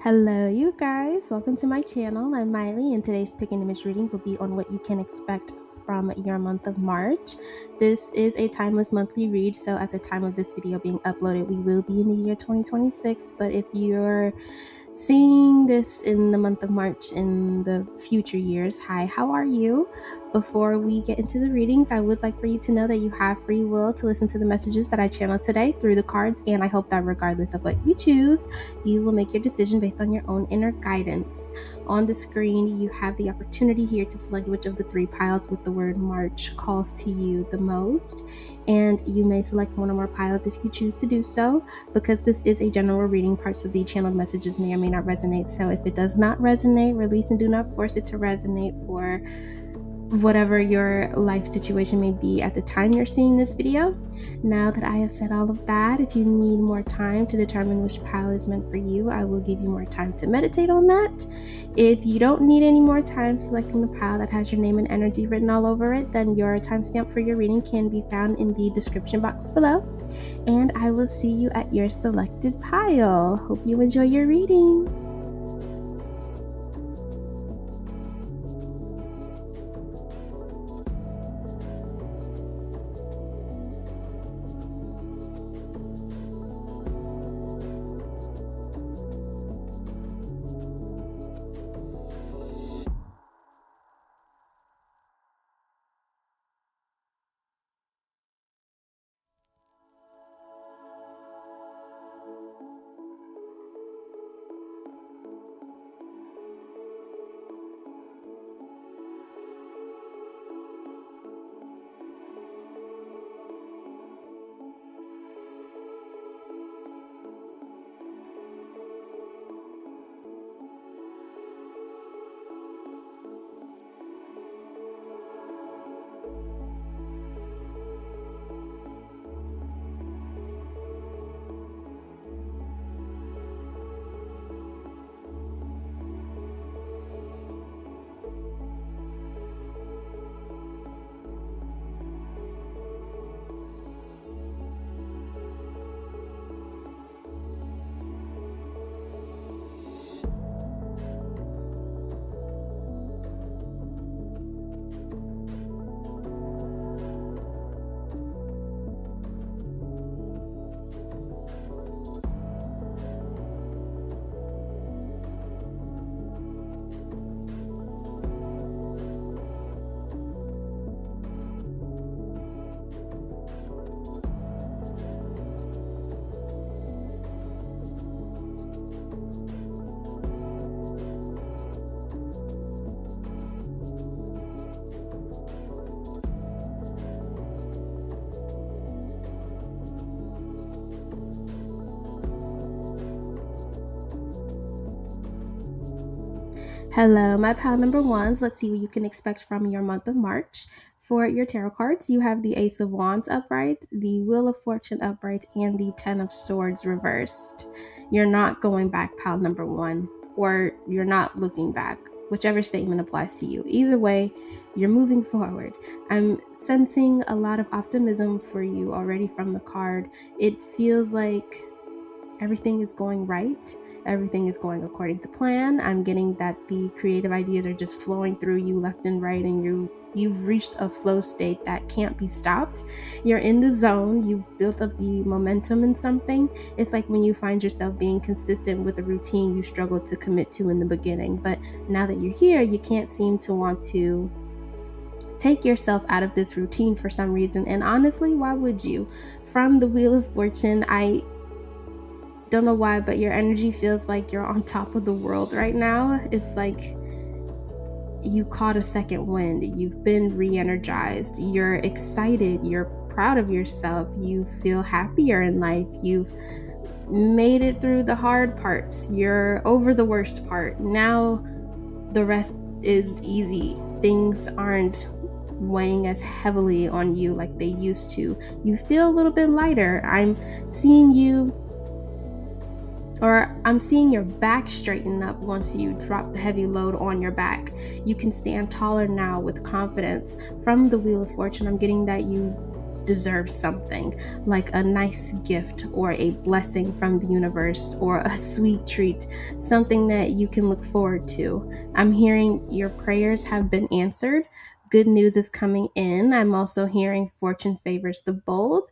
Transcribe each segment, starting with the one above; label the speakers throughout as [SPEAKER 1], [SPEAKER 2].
[SPEAKER 1] Hello, you guys. Welcome to my channel. I'm Miley, and today's pick and image reading will be on what you can expect from your month of March. This is a timeless monthly read, so at the time of this video being uploaded, we will be in the year 2026. But if you're seeing this in the month of March in the future years, hi, how are you? Before we get into the readings, I would like for you to know that you have free will to listen to the messages that I channel today through the cards, and I hope that regardless of what you choose, you will make your decision based on your own inner guidance. On the screen, you have the opportunity here to select which of the three piles with the word March calls to you the most, and you may select one or more piles if you choose to do so. Because this is a general reading, parts of the channeled messages may or may not resonate. So if it does not resonate, release and do not force it to resonate for whatever your life situation may be at the time you're seeing this video. Now that I have said all of that, if you need more time to determine which pile is meant for you, I will give you more time to meditate on that. If you don't need any more time selecting the pile that has your name and energy written all over it, then your timestamp for your reading can be found in the description box below. And I will see you at your selected pile. Hope you enjoy your reading. Hello, my pile number ones. Let's see what you can expect from your month of March. For your tarot cards, you have the Ace of Wands upright, the Wheel of Fortune upright, and the Ten of Swords reversed. You're not going back, pile number one, or you're not looking back, whichever statement applies to you. Either way, you're moving forward. I'm sensing a lot of optimism for you already from the card. It feels like everything is going right. Everything is going according to plan. I'm getting that the creative ideas are just flowing through you left and right, and you've reached a flow state that can't be stopped. You're in the zone. You've built up the momentum in something. It's like when you find yourself being consistent with a routine you struggled to commit to in the beginning, but now that you're here, you can't seem to want to take yourself out of this routine for some reason. And honestly, why would you? From the Wheel of Fortune, I don't know why, but your energy feels like you're on top of the world right now. It's like you caught a second wind. You've been re-energized. You're excited. You're proud of yourself. You feel happier in life. You've made it through the hard parts. You're over the worst part. Now the rest is easy. Things aren't weighing as heavily on you like they used to. You feel a little bit lighter. I'm seeing your back straighten up once you drop the heavy load on your back. You can stand taller now with confidence. From the Wheel of Fortune, I'm getting that you deserve something, like a nice gift or a blessing from the universe or a sweet treat, something that you can look forward to. I'm hearing your prayers have been answered. Good news is coming in. I'm also hearing fortune favors the bold.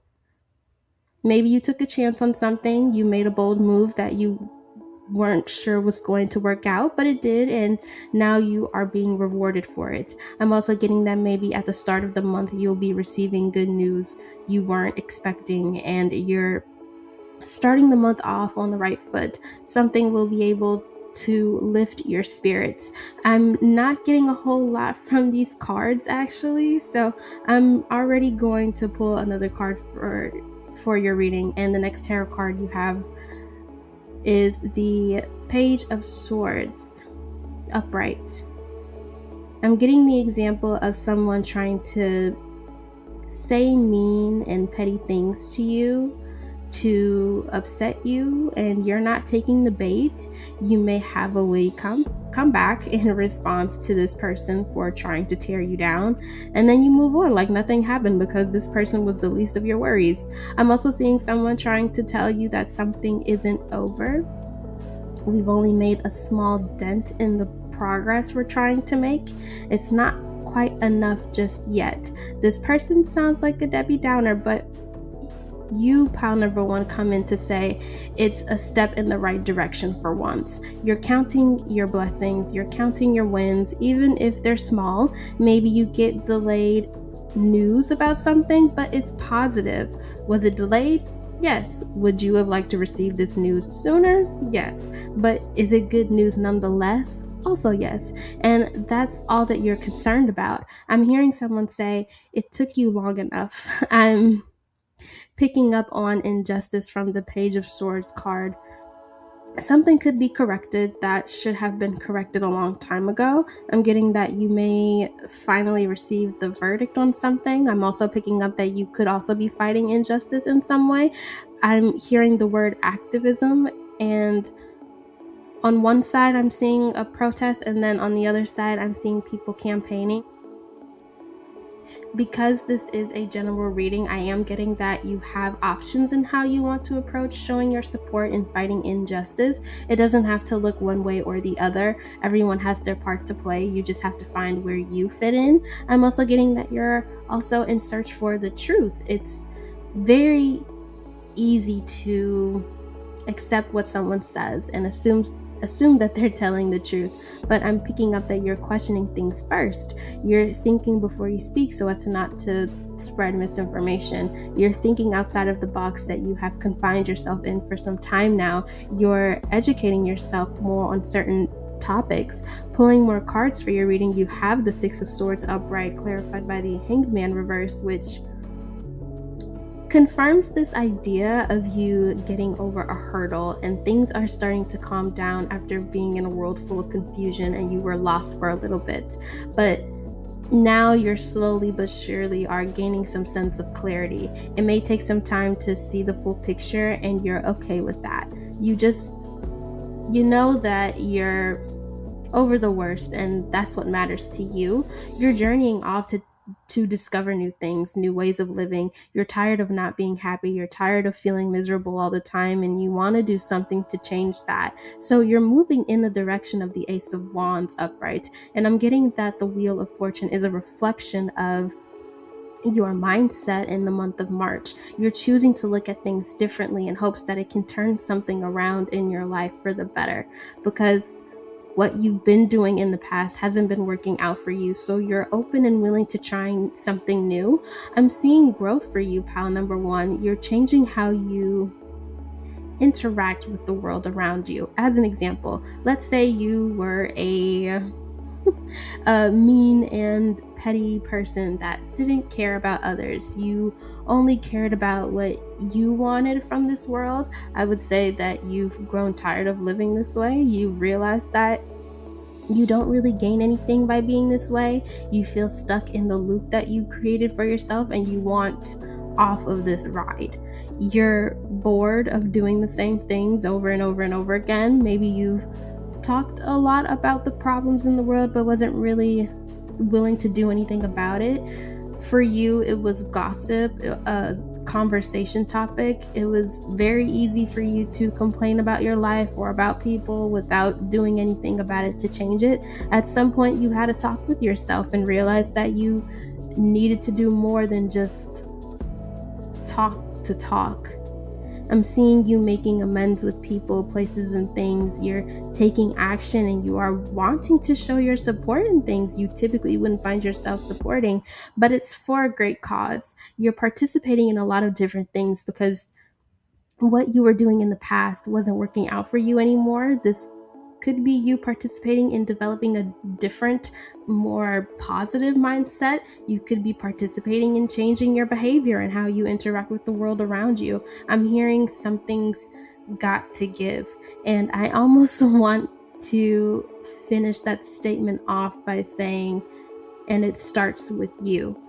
[SPEAKER 1] Maybe you took a chance on something, you made a bold move that you weren't sure was going to work out, but it did, and now you are being rewarded for it. I'm also getting that maybe at the start of the month you'll be receiving good news you weren't expecting, and you're starting the month off on the right foot. Something will be able to lift your spirits. I'm not getting a whole lot from these cards actually, so I'm already going to pull another card for your reading, and the next tarot card you have is the Page of Swords upright. I'm getting the example of someone trying to say mean and petty things to you to upset you, and you're not taking the bait. You may have a way come back in response to this person for trying to tear you down, and then you move on like nothing happened because this person was the least of your worries. I'm also seeing someone trying to tell you that something isn't over. We've only made a small dent in the progress we're trying to make. It's not quite enough just yet. This person sounds like a Debbie Downer, but you, pile number one, come in to say it's a step in the right direction for once. You're counting your blessings, you're counting your wins, even if they're small. Maybe you get delayed news about something, but it's positive. Was it delayed? Yes. Would you have liked to receive this news sooner? Yes. But is it good news nonetheless? Also yes. And that's all that you're concerned about. I'm hearing someone say it took you long enough. I'm picking up on injustice from the Page of Swords card. Something could be corrected that should have been corrected a long time ago. I'm getting that you may finally receive the verdict on something. I'm also picking up that you could also be fighting injustice in some way. I'm hearing the word activism, and on one side I'm seeing a protest, and then on the other side I'm seeing people campaigning. Because this is a general reading, I am getting that you have options in how you want to approach showing your support in fighting injustice. It doesn't have to look one way or the other. Everyone has their part to play. You just have to find where you fit in. I'm also getting that you're also in search for the truth. It's very easy to accept what someone says and assume that they're telling the truth, but I'm picking up that you're questioning things first. You're thinking before you speak so as to not to spread misinformation. You're thinking outside of the box that you have confined yourself in for some time now. You're educating yourself more on certain topics. Pulling more cards for your reading, you have the Six of Swords upright, clarified by the Hanged Man reversed, which confirms this idea of you getting over a hurdle and things are starting to calm down after being in a world full of confusion and you were lost for a little bit. But now you're slowly but surely are gaining some sense of clarity. It may take some time to see the full picture, and you're okay with that. You know that you're over the worst, and that's what matters to you. You're journeying off to discover new things, new ways of living. You're tired of not being happy. You're tired of feeling miserable all the time, and you want to do something to change that. So you're moving in the direction of the Ace of Wands upright. And I'm getting that the Wheel of Fortune is a reflection of your mindset in the month of March. You're choosing to look at things differently in hopes that it can turn something around in your life for the better, because what you've been doing in the past hasn't been working out for you, so you're open and willing to trying something new. I'm seeing growth for you, pile number one. You're changing how you interact with the world around you. As an example, let's say you were a mean and petty person that didn't care about others. You only cared about what you wanted from this world. I would say that you've grown tired of living this way. You've realized that you don't really gain anything by being this way. You feel stuck in the loop that you created for yourself, and you want off of this ride. You're bored of doing the same things over and over and over again. Maybe you've talked a lot about the problems in the world but wasn't really willing to do anything about it. For you, it was gossip, a conversation topic. It was very easy for you to complain about your life or about people without doing anything about it to change it. At some point, you had a talk with yourself and realized that you needed to do more than just talk to talk. I'm seeing you making amends with people, places, and things. You're taking action and you are wanting to show your support in things you typically wouldn't find yourself supporting, but it's for a great cause. You're participating in a lot of different things because what you were doing in the past wasn't working out for you anymore. This could be you participating in developing a different, more positive mindset. You could be participating in changing your behavior and how you interact with the world around you. I'm hearing something's got to give. And I almost want to finish that statement off by saying, and it starts with you.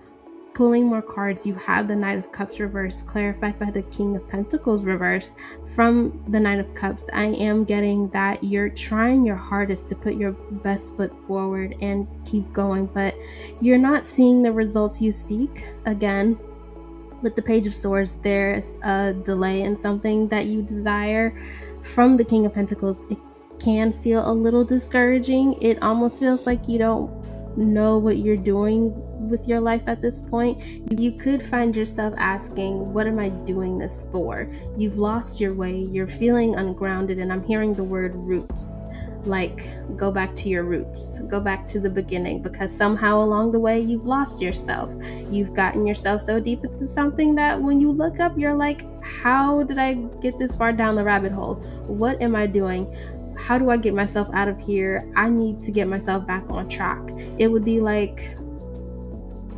[SPEAKER 1] Pulling more cards, you have the Knight of Cups reversed, clarified by the King of Pentacles reversed. From the Knight of Cups, I am getting that you're trying your hardest to put your best foot forward and keep going, but you're not seeing the results you seek. Again, with the Page of Swords, there's a delay in something that you desire. From the King of Pentacles, it can feel a little discouraging. It almost feels like you don't know what you're doing with your life at this point. You could find yourself asking, what am I doing this for? You've lost your way, you're feeling ungrounded, and I'm hearing the word roots. Like, go back to your roots, go back to the beginning, because somehow along the way you've lost yourself. You've gotten yourself so deep into something that when you look up, you're like, how did I get this far down the rabbit hole? What am I doing? How do I get myself out of here? I need to get myself back on track. It would be like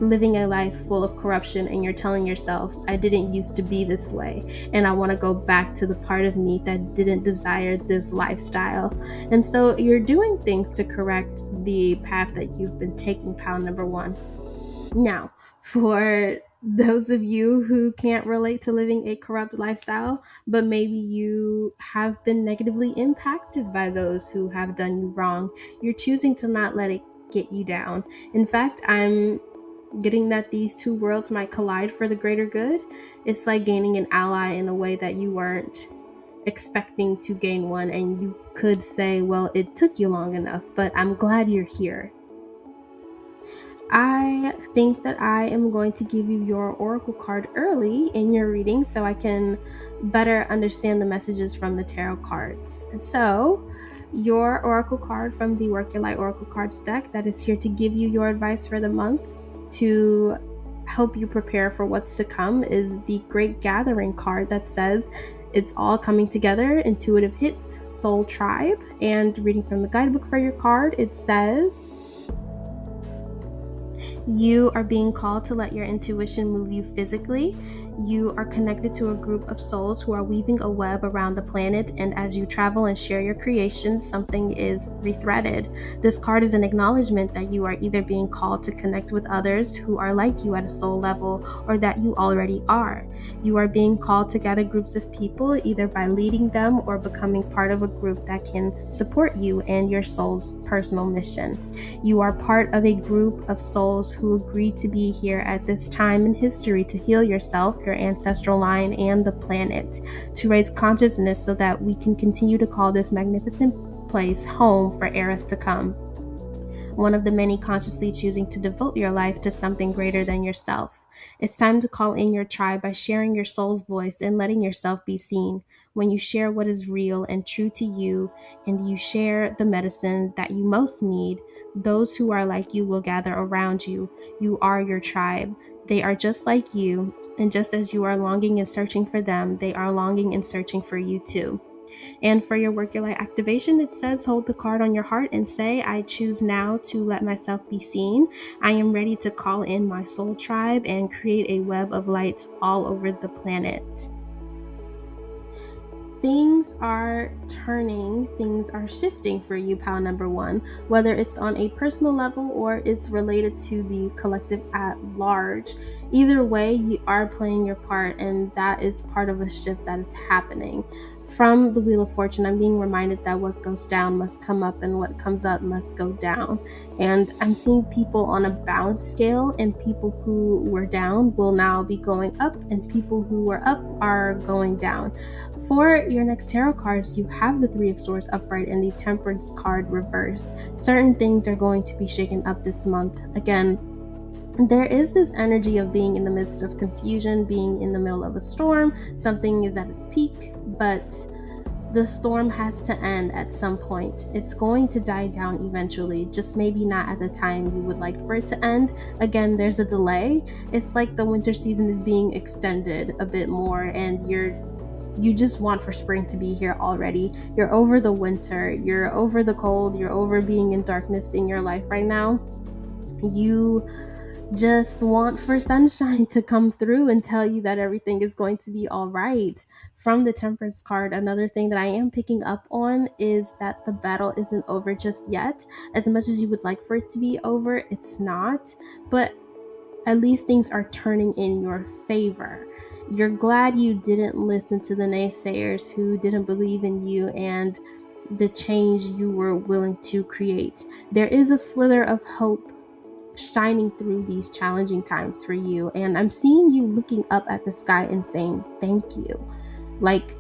[SPEAKER 1] living a life full of corruption and you're telling yourself, I didn't used to be this way, and I want to go back to the part of me that didn't desire this lifestyle. And so you're doing things to correct the path that you've been taking, pal number one. Now, for those of you who can't relate to living a corrupt lifestyle, but maybe you have been negatively impacted by those who have done you wrong, you're choosing to not let it get you down. In fact, I'm getting that these two worlds might collide for the greater good. It's like gaining an ally in a way that you weren't expecting to gain one, and you could say, well, it took you long enough, but I'm glad you're here. I think that I am going to give you your oracle card early in your reading so I can better understand the messages from the tarot cards. And so, your oracle card from the Work Your Light Oracle Cards deck that is here to give you your advice for the month to help you prepare for what's to come is the Great Gathering card that says it's all coming together, intuitive hits, soul tribe. And reading from the guidebook for your card, it says, you are being called to let your intuition move you physically. You are connected to a group of souls who are weaving a web around the planet, and as you travel and share your creations, something is rethreaded. This card is an acknowledgement that you are either being called to connect with others who are like you at a soul level, or that you already are. You are being called to gather groups of people, either by leading them or becoming part of a group that can support you and your soul's personal mission. You are part of a group of souls who agreed to be here at this time in history to heal yourself, your ancestral line, and the planet, to raise consciousness so that we can continue to call this magnificent place home for eras to come. One of the many consciously choosing to devote your life to something greater than yourself. It's time to call in your tribe by sharing your soul's voice and letting yourself be seen. When you share what is real and true to you, and you share the medicine that you most need, those who are like you will gather around you. You are your tribe. They are just like you, and just as you are longing and searching for them, they are longing and searching for you too. And for your Work Your Light activation, it says, hold the card on your heart and say, I choose now to let myself be seen. I am ready to call in my soul tribe and create a web of lights all over the planet. Things are turning, things are shifting for you, pal number one, whether it's on a personal level or it's related to the collective at large. Either way, you are playing your part, and that is part of a shift that is happening. From the Wheel of Fortune, I'm being reminded that what goes down must come up and what comes up must go down. And I'm seeing people on a balance scale, and people who were down will now be going up, and people who were up are going down. For your next tarot cards, you have the Three of Swords upright and the Temperance card reversed. Certain things are going to be shaken up this month. Again, there is this energy of being in the midst of confusion, being in the middle of a storm. Something is at its peak, but the storm has to end at some point. It's going to die down eventually, just maybe not at the time you would like for it to end. Again, there's a delay. It's like the winter season is being extended a bit more, and you just want for spring to be here already. You're over the winter, you're over the cold, you're over being in darkness in your life right now. You just want for sunshine to come through and tell you that everything is going to be all right. From the Temperance card, another thing that I am picking up on is that the battle isn't over just yet. As much as you would like for it to be over, it's not. But at least things are turning in your favor. You're glad you didn't listen to the naysayers who didn't believe in you and the change you were willing to create. There is a slither of hope shining through these challenging times for you, and I'm seeing you looking up at the sky and saying thank you. Like,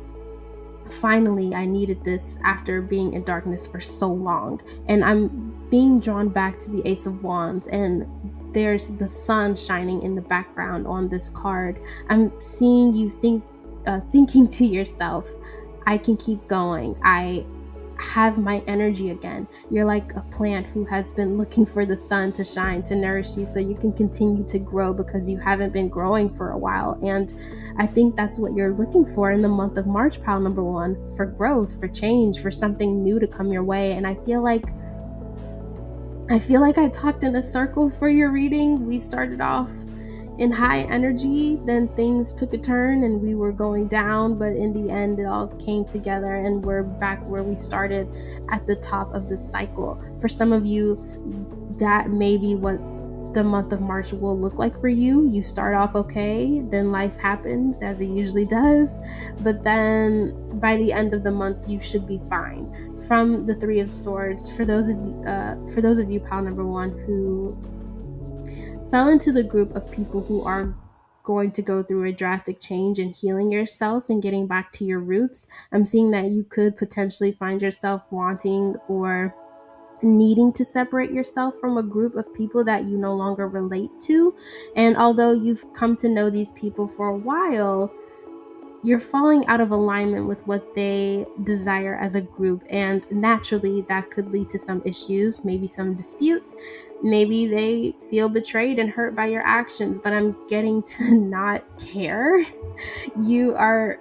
[SPEAKER 1] finally, I needed this after being in darkness for so long. And I'm being drawn back to the Ace of Wands, and there's the sun shining in the background on this card. I'm seeing you thinking to yourself, I can keep going. I have my energy again. You're like a plant who has been looking for the sun to shine to nourish you so you can continue to grow, because you haven't been growing for a while. And I think that's what you're looking for in the month of March, pile number one, for growth, for change, for something new to come your way. And I feel like I talked in a circle for your reading. We started off in high energy, then things took a turn and we were going down, but in the end it all came together and we're back where we started, at the top of the cycle. For some of you, that may be what the month of March will look like for you. You start off okay, then life happens as it usually does, but then by the end of the month you should be fine. From the Three of Swords, for those of you, pile number one, who fell into the group of people who are going to go through a drastic change and healing yourself and getting back to your roots, I'm seeing that you could potentially find yourself wanting or needing to separate yourself from a group of people that you no longer relate to. And although you've come to know these people for a while, you're falling out of alignment with what they desire as a group, and naturally that could lead to some issues, maybe some disputes. Maybe they feel betrayed and hurt by your actions, but I'm getting to not care. You are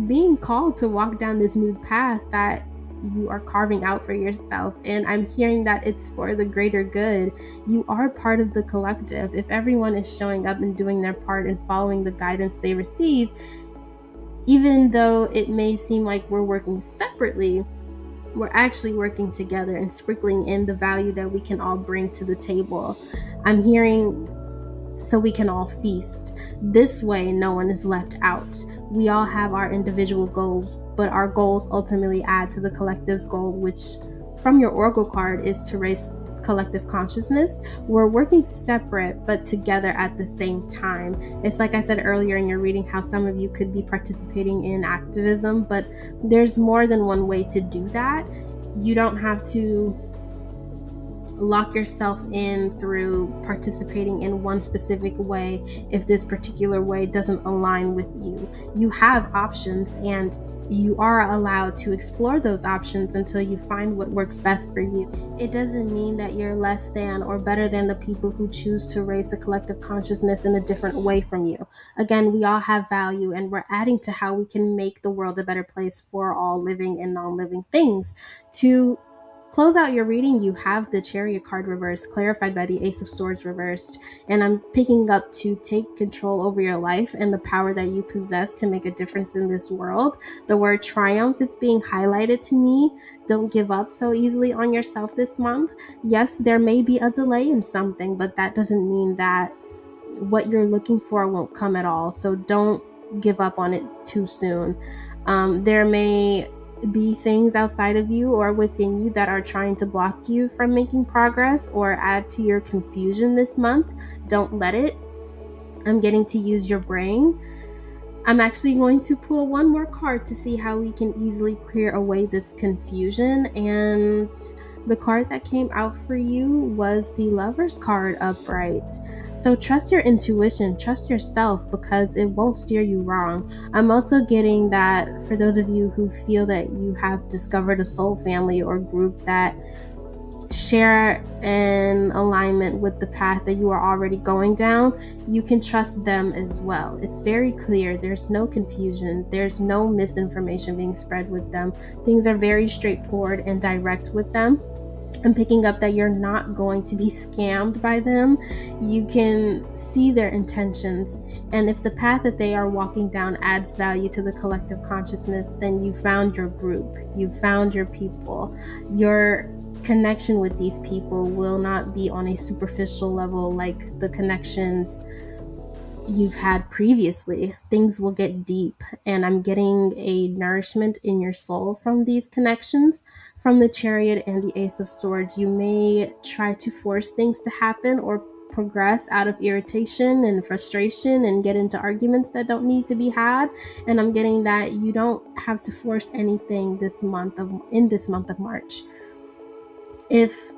[SPEAKER 1] being called to walk down this new path that you are carving out for yourself, and I'm hearing that it's for the greater good. You are part of the collective. If everyone is showing up and doing their part and following the guidance they receive, even though it may seem like we're working separately, we're actually working together and sprinkling in the value that we can all bring to the table. I'm hearing, so we can all feast. This way, no one is left out. We all have our individual goals, but our goals ultimately add to the collective's goal, which from your Oracle card is to raise collective consciousness. We're working separate but together at the same time. It's like I said earlier in your reading, how some of you could be participating in activism, but there's more than one way to do that. You don't have to lock yourself in through participating in one specific way if this particular way doesn't align with you. You have options, and you are allowed to explore those options until you find what works best for you. It doesn't mean that you're less than or better than the people who choose to raise the collective consciousness in a different way from you. Again, we all have value, and we're adding to how we can make the world a better place for all living and non-living things. To close out your reading, you have the Chariot card reversed, clarified by the Ace of Swords reversed, and I'm picking up to take control over your life and the power that you possess to make a difference in this world. The word triumph is being highlighted to me. Don't give up so easily on yourself this month. Yes, there may be a delay in something, but that doesn't mean that what you're looking for won't come at all. So don't give up on it too soon. There may be things outside of you or within you that are trying to block you from making progress or add to your confusion this month. Don't let it. I'm getting to use your brain. I'm actually going to pull one more card to see how we can easily clear away this confusion. And the card that came out for you was the Lover's card upright. So trust your intuition, trust yourself, because it won't steer you wrong. I'm also getting that for those of you who feel that you have discovered a soul family or group that share an alignment with the path that you are already going down, you can trust them as well. It's very clear. There's no confusion. There's no misinformation being spread with them. Things are very straightforward and direct with them. I'm picking up that you're not going to be scammed by them. You can see their intentions. And if the path that they are walking down adds value to the collective consciousness, then you found your group. You found your people. Your connection with these people will not be on a superficial level like the connections you've had previously. Things will get deep, and I'm getting a nourishment in your soul from these connections. From the Chariot and the Ace of Swords, you may try to force things to happen or progress out of irritation and frustration and get into arguments that don't need to be had. And I'm getting that you don't have to force anything in this month of March. If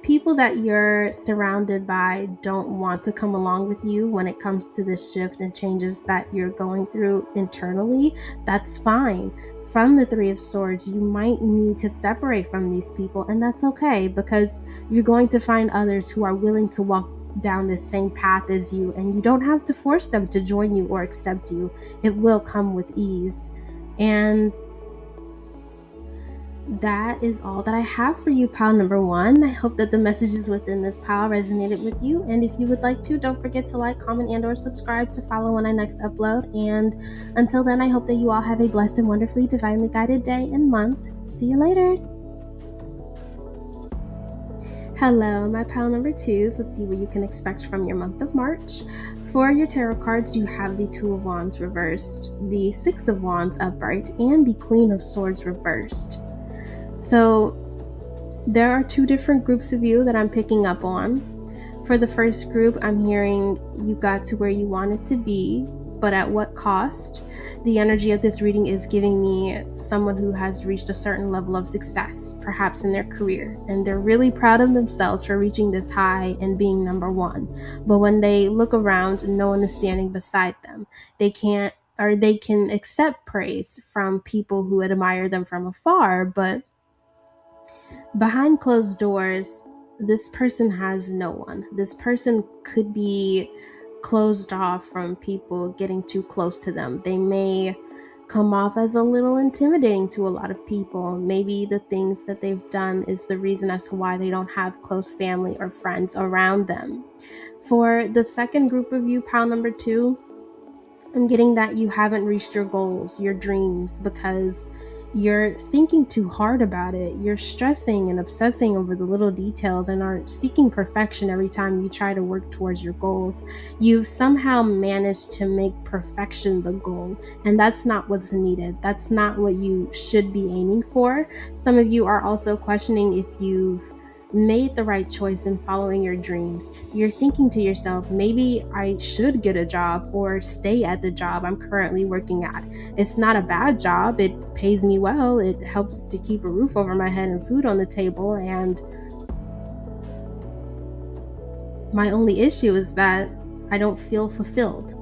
[SPEAKER 1] people that you're surrounded by don't want to come along with you when it comes to this shift and changes that you're going through internally, that's fine. From the Three of Swords, you might need to separate from these people, and that's okay, because you're going to find others who are willing to walk down the same path as you, and you don't have to force them to join you or accept you. It will come with ease. And that is all that I have for you, pile number one. I hope that the messages within this pile resonated with you. And if you would like to, don't forget to like, comment, and or subscribe to follow when I next upload. And until then, I hope that you all have a blessed and wonderfully divinely guided day and month. See you later. Hello, my pile number twos. Let's see what you can expect from your month of March. For your tarot cards, you have the Two of Wands reversed, the Six of Wands upright, and the Queen of Swords reversed. So there are two different groups of you that I'm picking up on. For the first group, I'm hearing you got to where you wanted to be, but at what cost? The energy of this reading is giving me someone who has reached a certain level of success, perhaps in their career, and they're really proud of themselves for reaching this high and being number one. But when they look around, no one is standing beside them. They can accept praise from people who admire them from afar, but behind closed doors, this person has no one. This person could be closed off from people getting too close to them. They may come off as a little intimidating to a lot of people. Maybe the things that they've done is the reason as to why they don't have close family or friends around them. For the second group of you, pile number two, I'm getting that you haven't reached your goals, your dreams, because you're thinking too hard about it. You're stressing and obsessing over the little details and are seeking perfection every time you try to work towards your goals. You've somehow managed to make perfection the goal, and that's not what's needed. That's not what you should be aiming for. Some of you are also questioning if you've made the right choice in following your dreams. You're thinking to yourself, maybe I should get a job or stay at the job I'm currently working at. It's not a bad job. It pays me well. It helps to keep a roof over my head and food on the table. And my only issue is that I don't feel fulfilled.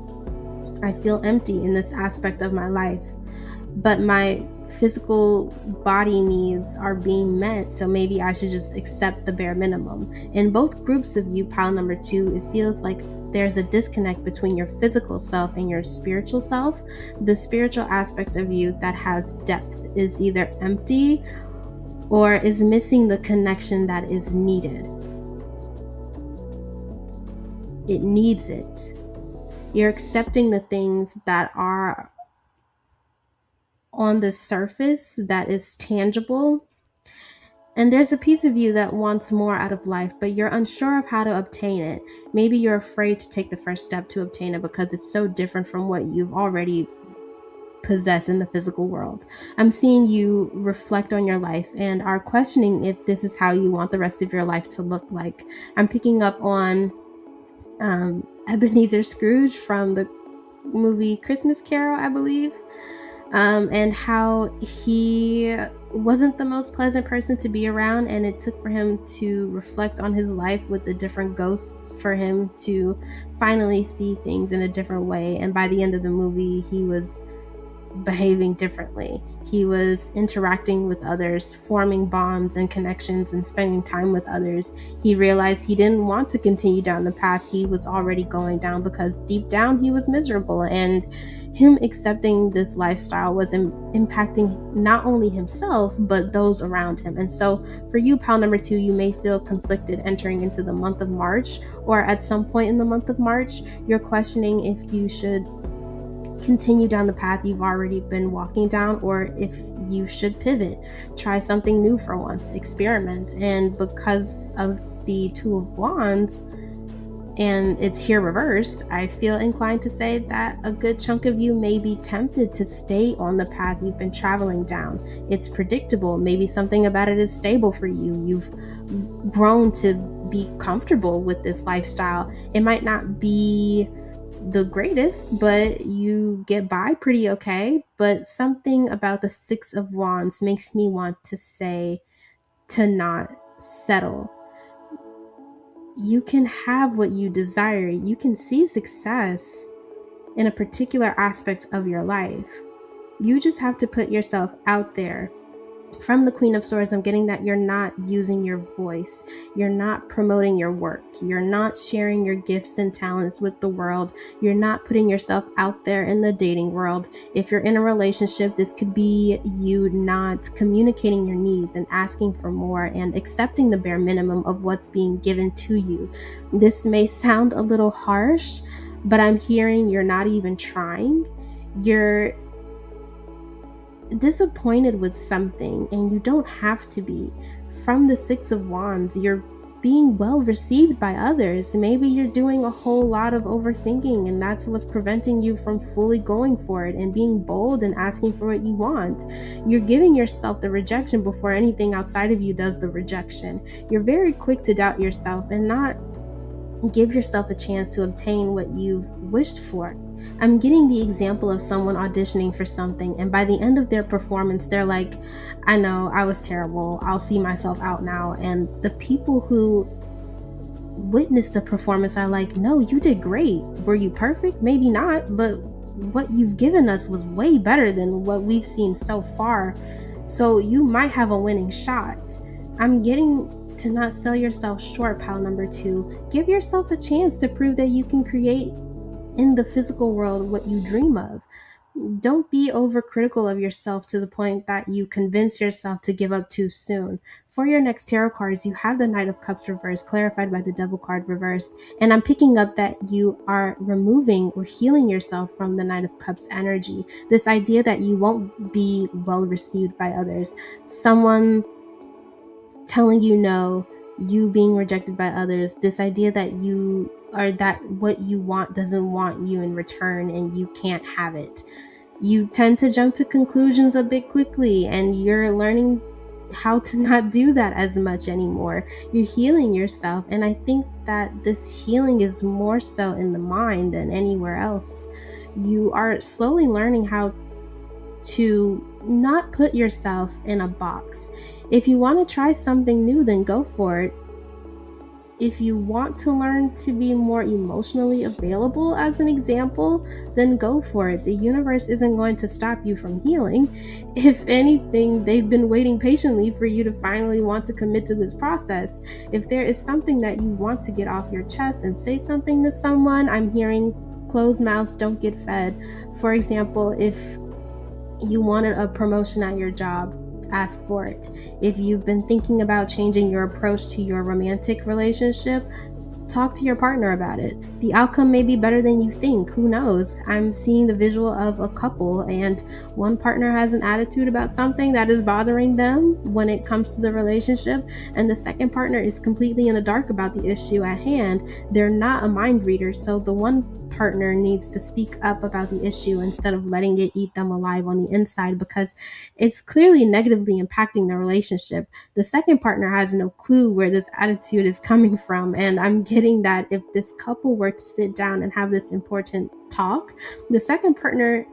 [SPEAKER 1] I feel empty in this aspect of my life. But my physical body needs are being met, so maybe I should just accept the bare minimum. In both groups of you, pile number two, it feels like there's a disconnect between your physical self and your spiritual self. The spiritual aspect of you that has depth is either empty or is missing the connection that is needed. It needs it. You're accepting the things that are on the surface that is tangible, And there's a piece of you that wants more out of life, but you're unsure of how to obtain it. Maybe you're afraid to take the first step to obtain it because it's so different from what you've already possessed in the physical world. I'm seeing you reflect on your life and are questioning if this is how you want the rest of your life to look like. I'm picking up on Ebenezer Scrooge from the movie Christmas Carol, I believe, and how he wasn't the most pleasant person to be around, and it took for him to reflect on his life with the different ghosts for him to finally see things in a different way. And by the end of the movie, he was behaving differently. He was interacting with others, forming bonds and connections, and spending time with others. He realized he didn't want to continue down the path he was already going down because deep down he was miserable, and him accepting this lifestyle was impacting not only himself but those around him. And so for you, pal number 2, you may feel conflicted entering into the month of March, or at some point in the month of March you're questioning if you should continue down the path you've already been walking down, or if you should pivot, try something new for once, experiment. And because of the Two of Wands and it's here reversed, I feel inclined to say that a good chunk of you may be tempted to stay on the path you've been traveling down. It's predictable. Maybe something about it is stable for you. You've grown to be comfortable with this lifestyle. It might not be the greatest, but you get by pretty okay. But something about the Six of Wands makes me want to say to not settle. You can have what you desire. You can see success in a particular aspect of your life. You just have to put yourself out there. From the Queen of Swords, I'm getting that you're not using your voice. You're not promoting your work. You're not sharing your gifts and talents with the world. You're not putting yourself out there in the dating world. If you're in a relationship, this could be you not communicating your needs and asking for more and accepting the bare minimum of what's being given to you. This may sound a little harsh, but I'm hearing you're not even trying. You're disappointed with something, and you don't have to be. From the Six of Wands, you're being well received by others. Maybe you're doing a whole lot of overthinking, and that's what's preventing you from fully going for it and being bold and asking for what you want. You're giving yourself the rejection before anything outside of you does the rejection. You're very quick to doubt yourself and not give yourself a chance to obtain what you've wished for. I'm getting the example of someone auditioning for something, and by the end of their performance, they're like, I know, I was terrible. I'll see myself out now. And the people who witness the performance are like, no, you did great. Were you perfect? Maybe not, but what you've given us was way better than what we've seen so far. So you might have a winning shot. I'm getting to not sell yourself short, pal number 2. Give yourself a chance to prove that you can create in the physical world what you dream of. Don't be overcritical of yourself to the point that you convince yourself to give up too soon. For your next tarot cards, you have the Knight of Cups reversed, clarified by the Devil card reversed. And I'm picking up that you are removing or healing yourself from the Knight of Cups energy. This idea that you won't be well received by others. Someone telling you no, you being rejected by others, this idea that you or that what you want doesn't want you in return and you can't have it. You tend to jump to conclusions a bit quickly, and you're learning how to not do that as much anymore. You're healing yourself, and I think that this healing is more so in the mind than anywhere else. You are slowly learning how to not put yourself in a box. If you want to try something new, then go for it. If you want to learn to be more emotionally available, as an example, then go for it. The universe isn't going to stop you from healing. If anything, they've been waiting patiently for you to finally want to commit to this process. If there is something that you want to get off your chest and say something to someone, I'm hearing closed mouths don't get fed. For example, if you wanted a promotion at your job, ask for it. If you've been thinking about changing your approach to your romantic relationship, talk to your partner about it. The outcome may be better than you think. Who knows? I'm seeing the visual of a couple, and one partner has an attitude about something that is bothering them when it comes to the relationship, and the second partner is completely in the dark about the issue at hand. They're not a mind reader, so the one partner needs to speak up about the issue instead of letting it eat them alive on the inside, because it's clearly negatively impacting the relationship. The second partner has no clue where this attitude is coming from, and I'm getting that if this couple were to sit down and have this important talk, the second partner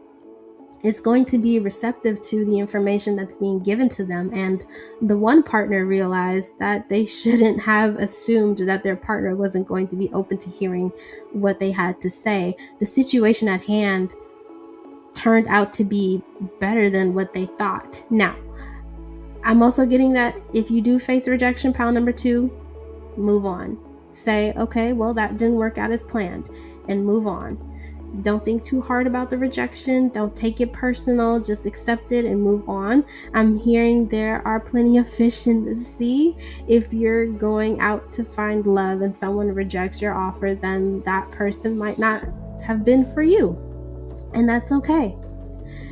[SPEAKER 1] is going to be receptive to the information that's being given to them, and the one partner realized that they shouldn't have assumed that their partner wasn't going to be open to hearing what they had to say. The situation at hand turned out to be better than what they thought. Now, I'm also getting that if you do face rejection, pile number 2, move on. Say, okay, well, that didn't work out as planned, and move on. Don't think too hard about the rejection. Don't take it personal. Just accept it and move on. I'm hearing there are plenty of fish in the sea. If you're going out to find love and someone rejects your offer, then that person might not have been for you. And that's okay.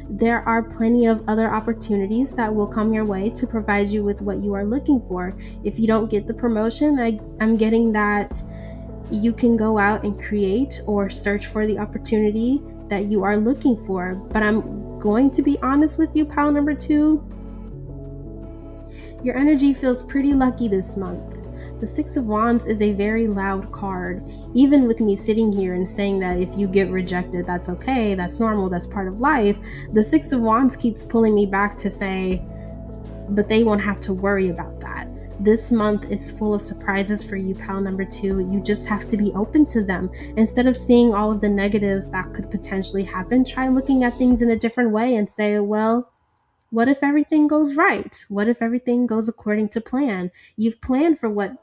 [SPEAKER 1] There are plenty of other opportunities that will come your way to provide you with what you are looking for. If you don't get the promotion, I'm getting that you can go out and create or search for the opportunity that you are looking for. But I'm going to be honest with you, pile number 2. Your energy feels pretty lucky this month. The Six of Wands is a very loud card. Even with me sitting here and saying that if you get rejected, that's okay, that's normal, that's part of life, the Six of Wands keeps pulling me back to say, but they won't have to worry about that. This month is full of surprises for you, pile number 2. You just have to be open to them. Instead of seeing all of the negatives that could potentially happen, try looking at things in a different way and say, well, what if everything goes right? What if everything goes according to plan? You've planned for what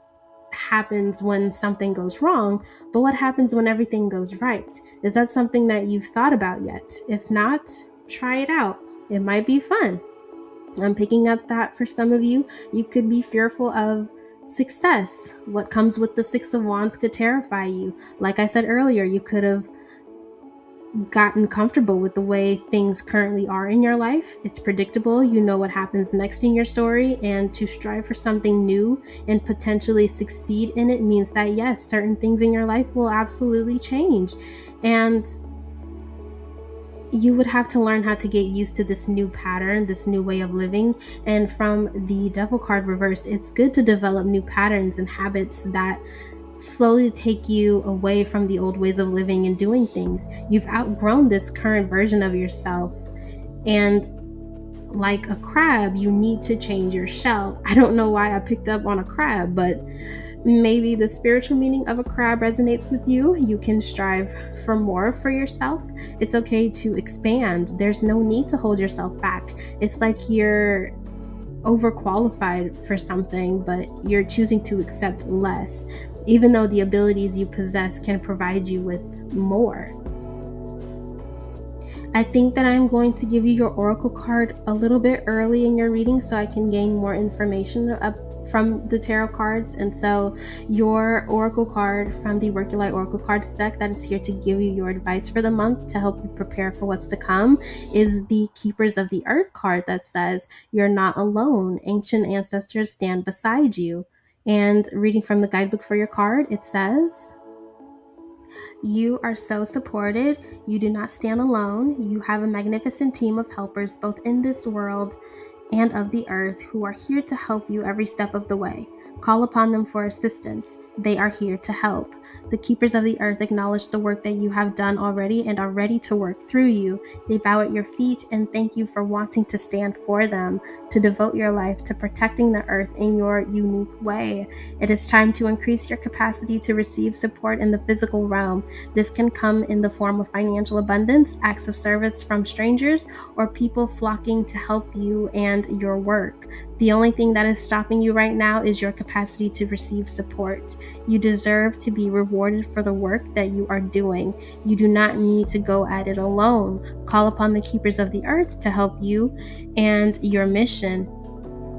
[SPEAKER 1] happens when something goes wrong, but what happens when everything goes right? Is that something that you've thought about yet? If not, try it out. It might be fun. I'm picking up that for some of you, you could be fearful of success. What comes with the Six of Wands could terrify you. Like I said earlier, you could have gotten comfortable with the way things currently are in your life. It's predictable. You know what happens next in your story, and to strive for something new and potentially succeed in it means that yes, certain things in your life will absolutely change, and you would have to learn how to get used to this new pattern, this new way of living. And from the Devil card reversed, it's good to develop new patterns and habits that slowly take you away from the old ways of living and doing things. You've outgrown this current version of yourself, and like a crab, you need to change your shell. I don't know why I picked up on a crab, but maybe the spiritual meaning of a crab resonates with you. You can strive for more for yourself. It's okay to expand. There's no need to hold yourself back. It's like you're overqualified for something, but you're choosing to accept less, even though the abilities you possess can provide you with more. I think that I'm going to give you your oracle card a little bit early in your reading so I can gain more information up from the tarot cards. And so your oracle card from the Work Your Light Oracle Cards deck that is here to give you your advice for the month to help you prepare for what's to come is the Keepers of the Earth card that says, "You're not alone. Ancient ancestors stand beside you." And reading from the guidebook for your card, it says, "You are so supported. You do not stand alone. You have a magnificent team of helpers both in this world and of the earth who are here to help you every step of the way. Call upon them for assistance. They are here to help. The Keepers of the Earth acknowledge the work that you have done already and are ready to work through you. They bow at your feet and thank you for wanting to stand for them, to devote your life to protecting the earth in your unique way. It is time to increase your capacity to receive support in the physical realm. This can come in the form of financial abundance, acts of service from strangers, or people flocking to help you and your work. The only thing that is stopping you right now is your capacity to receive support. You deserve to be rewarded for the work that you are doing. You do not need to go at it alone. Call upon the Keepers of the Earth to help you and your mission.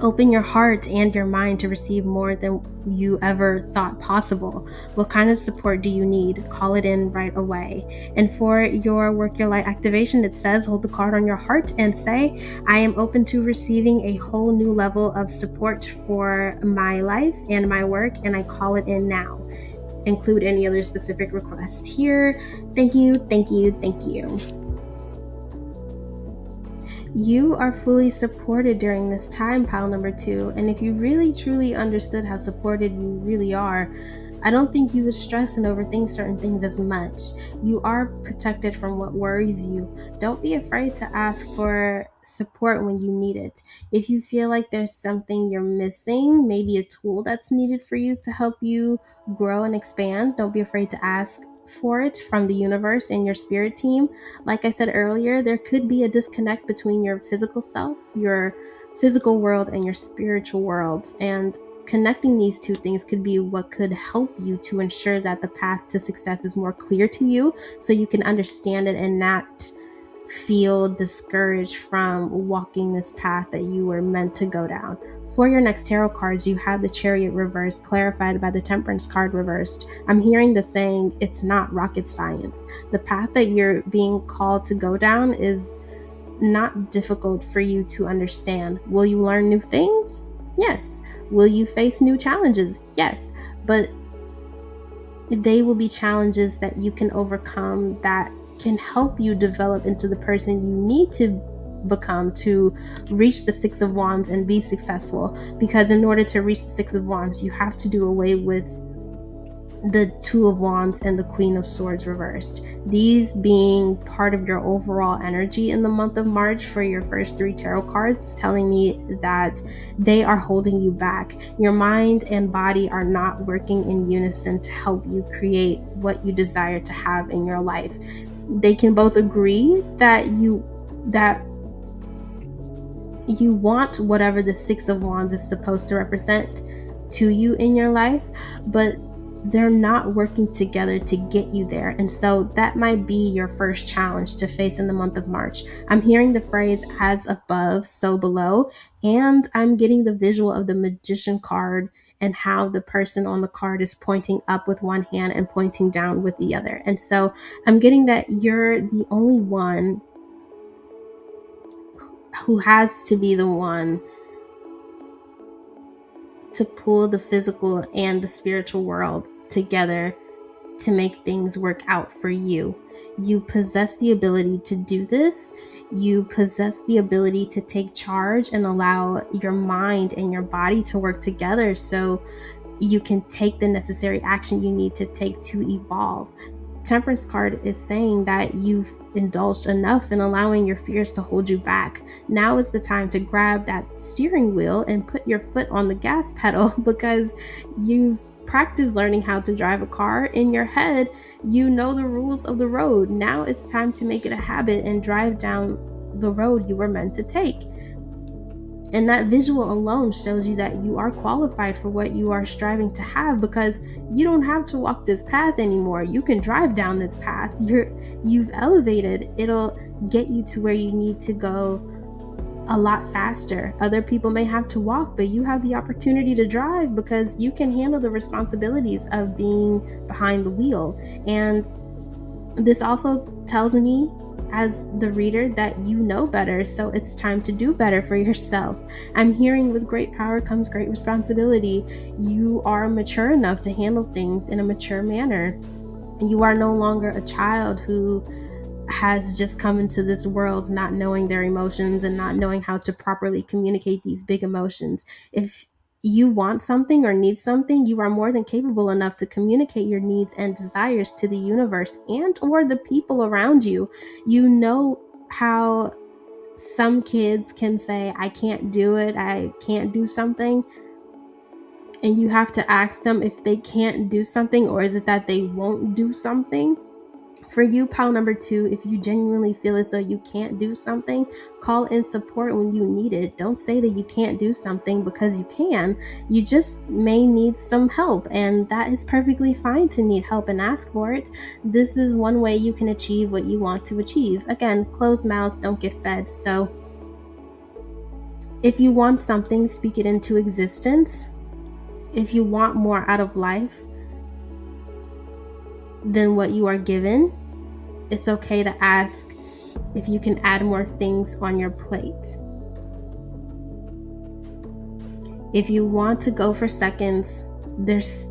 [SPEAKER 1] Open your heart and your mind to receive more than you ever thought possible. What kind of support do you need? Call it in right away. And for your Work Your Light activation, it says hold the card on your heart and say, I am open to receiving a whole new level of support for my life and my work, and I call it in now. Include any other specific request here. Thank you, thank you, thank you. You are fully supported during this time, pile number 2. And if you really truly understood how supported you really are, I don't think you would stress and overthink certain things as much. You are protected from what worries you. Don't be afraid to ask for support when you need it. If you feel like there's something you're missing, maybe a tool that's needed for you to help you grow and expand, don't be afraid to ask for it from the universe and your spirit team. Like I said earlier, there could be a disconnect between your physical self, your physical world, and your spiritual world. And connecting these two things could be what could help you to ensure that the path to success is more clear to you, so you can understand it and not feel discouraged from walking this path that you were meant to go down. For your next tarot cards, you have the Chariot reversed, clarified by the Temperance card reversed. I'm hearing the saying, it's not rocket science. The path that you're being called to go down is not difficult for you to understand. Will you learn new things? Yes. Will you face new challenges? Yes. But they will be challenges that you can overcome, that can help you develop into the person you need to become to reach the Six of Wands and be successful. Because in order to reach the Six of Wands, you have to do away with the Two of Wands and the Queen of Swords reversed. These being part of your overall energy in the month of March for your first 3 tarot cards, telling me that they are holding you back. Your mind and body are not working in unison to help you create what you desire to have in your life. They can both agree that you want whatever the Six of Wands is supposed to represent to you in your life, but they're not working together to get you there. And so that might be your first challenge to face in the month of March. I'm hearing the phrase as above, so below, and I'm getting the visual of the Magician card and how the person on the card is pointing up with one hand and pointing down with the other. And so I'm getting that you're the only one who has to be the one to pull the physical and the spiritual world together to make things work out for you. You possess the ability to do this. You possess the ability to take charge and allow your mind and your body to work together so you can take the necessary action you need to take to evolve. Temperance card is saying that you've indulged enough in allowing your fears to hold you back. Now is the time to grab that steering wheel and put your foot on the gas pedal, because you've practiced learning how to drive a car. In your head, you know the rules of the road. Now it's time to make it a habit and drive down the road you were meant to take. And that visual alone shows you that you are qualified for what you are striving to have, because you don't have to walk this path anymore. You can drive down this path. You've elevated. It'll get you to where you need to go a lot faster. Other people may have to walk, but you have the opportunity to drive because you can handle the responsibilities of being behind the wheel. And this also tells me, as the reader, that you know better, so it's time to do better for yourself. I'm hearing with great power comes great responsibility. You are mature enough to handle things in a mature manner. You are no longer a child who has just come into this world not knowing their emotions and not knowing how to properly communicate these big emotions. If you want something or need something, you are more than capable enough to communicate your needs and desires to the universe and or the people around you. You know how some kids can say, I can't do it, I can't do something, and you have to ask them if they can't do something, or is it that they won't do something? For you, pile number 2, if you genuinely feel as though you can't do something, call in support when you need it. Don't say that you can't do something, because you can. You just may need some help, and that is perfectly fine to need help and ask for it. This is one way you can achieve what you want to achieve. Again, closed mouths don't get fed, so If you want something, speak it into existence. If you want more out of life than what you are given, it's okay to ask if you can add more things on your plate. If you want to go for seconds there's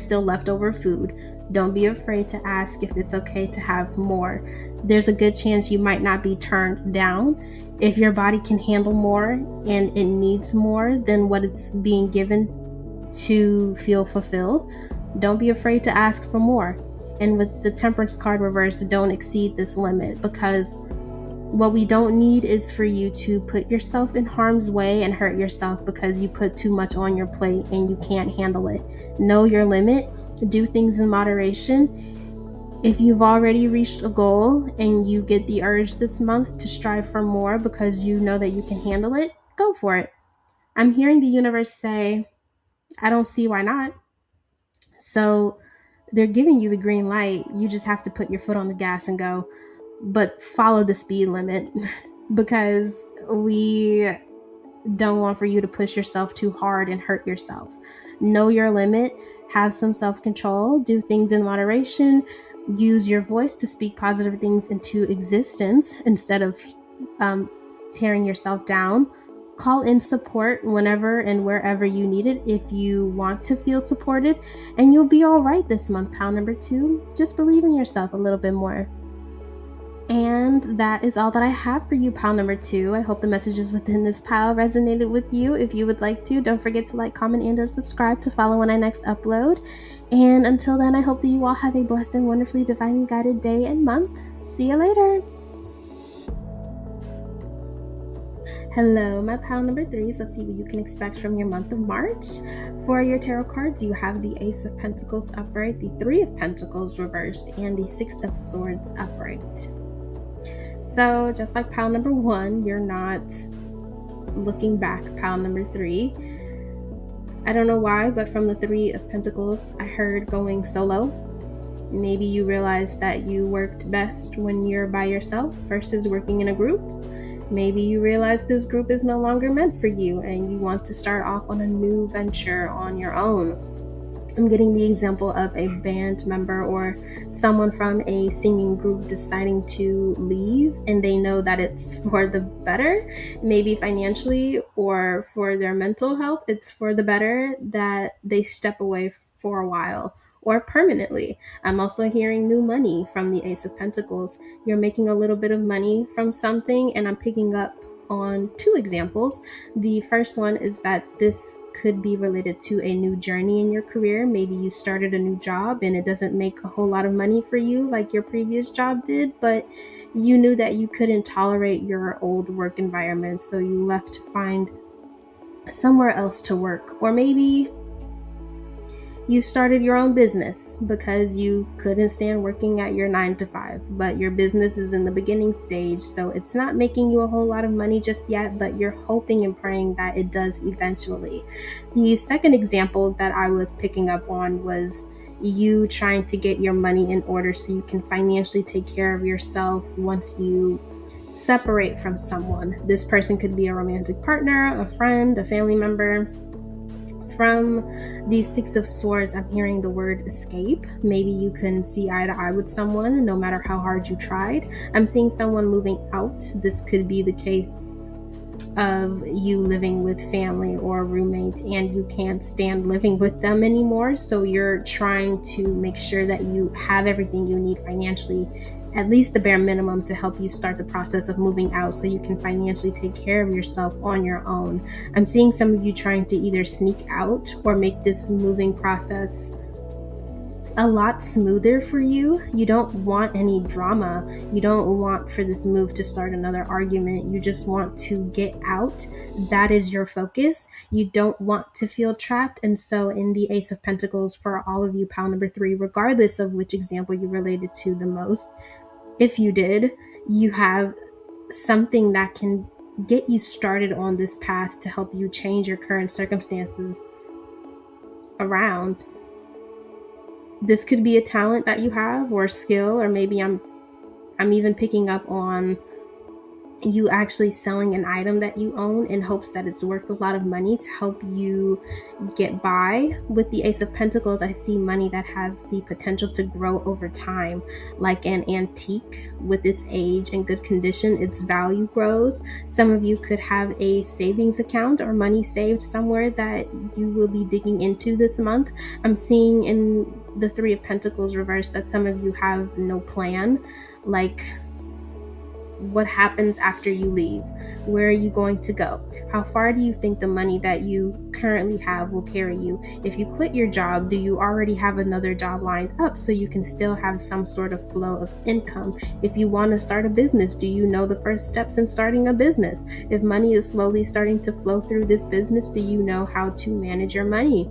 [SPEAKER 1] still leftover food, don't be afraid to ask if it's okay to have more. There's a good chance you might not be turned down. If your body can handle more and it needs more than what it's being given to feel fulfilled, don't be afraid to ask for more. And with the temperance card reversed, don't exceed this limit, because what we don't need is for you to put yourself in harm's way and hurt yourself because you put too much on your plate and you can't handle it. Know your limit. Do things in moderation. If you've already reached a goal and you get the urge this month to strive for more because you know that you can handle it, go for it. I'm hearing the universe say, I don't see why not. So they're giving you the green light. You just have to put your foot on the gas and go, but follow the speed limit because we don't want for you to push yourself too hard and hurt yourself. Know your limit, have some self-control, do things in moderation, use your voice to speak positive things into existence instead of tearing yourself down. Call in support whenever and wherever you need it if you want to feel supported, and you'll be all right this month, pal number 2. Just believe in yourself a little bit more. And that is all that I have for you, pile number 2. I hope the messages within this pile resonated with you. If you would like to, don't forget to like, comment, and or subscribe to follow when I next upload. And until then, I hope that you all have a blessed and wonderfully divinely guided day and month. See you later. Hello, my pile number 3s. Let's see what you can expect from your month of March. For your tarot cards, you have the Ace of Pentacles upright, the 3 of Pentacles reversed, and the 6 of Swords upright. So just like pile number 1, you're not looking back, pile number 3. I don't know why, but from the 3 of Pentacles, I heard going solo. Maybe you realized that you worked best when you're by yourself versus working in a group. Maybe you realize this group is no longer meant for you and you want to start off on a new venture on your own. I'm getting the example of a band member or someone from a singing group deciding to leave, and they know that it's for the better, maybe financially or for their mental health. It's for the better that they step away for a while or permanently. I'm also hearing new money from the Ace of Pentacles. You're making a little bit of money from something, and I'm picking up on 2 examples. The first one is that this could be related to a new journey in your career. Maybe you started a new job and it doesn't make a whole lot of money for you like your previous job did, but you knew that you couldn't tolerate your old work environment, so you left to find somewhere else to work. Or maybe you started your own business because you couldn't stand working at your 9-to-5, but your business is in the beginning stage, so it's not making you a whole lot of money just yet, but you're hoping and praying that it does eventually. The second example that I was picking up on was you trying to get your money in order so you can financially take care of yourself once you separate from someone. This person could be a romantic partner, a friend, a family member. From the 6 of Swords, I'm hearing the word escape. Maybe you couldn't see eye to eye with someone no matter how hard you tried. I'm seeing someone moving out. This could be the case of you living with family or roommates and you can't stand living with them anymore, so you're trying to make sure that you have everything you need financially, at least the bare minimum, to help you start the process of moving out so you can financially take care of yourself on your own. I'm seeing some of you trying to either sneak out or make this moving process a lot smoother for you. You don't want any drama. You don't want for this move to start another argument. You just want to get out. That is your focus. You don't want to feel trapped. And so in the Ace of Pentacles, for all of you, pile number 3, regardless of which example you related to the most, if you did, you have something that can get you started on this path to help you change your current circumstances around. This could be a talent that you have or a skill, or maybe I'm even picking up on you actually selling an item that you own in hopes that it's worth a lot of money to help you get by. With the Ace of Pentacles, I see money that has the potential to grow over time, like an antique. With its age and good condition, its value grows. Some of you could have a savings account or money saved somewhere that you will be digging into this month. I'm seeing in the Three of Pentacles reverse that some of you have no plan, like what happens after you leave? Where are you going to go? How far do you think the money that you currently have will carry you? If you quit your job, do you already have another job lined up so you can still have some sort of flow of income? If you want to start a business, do you know the first steps in starting a business? If money is slowly starting to flow through this business, do you know how to manage your money?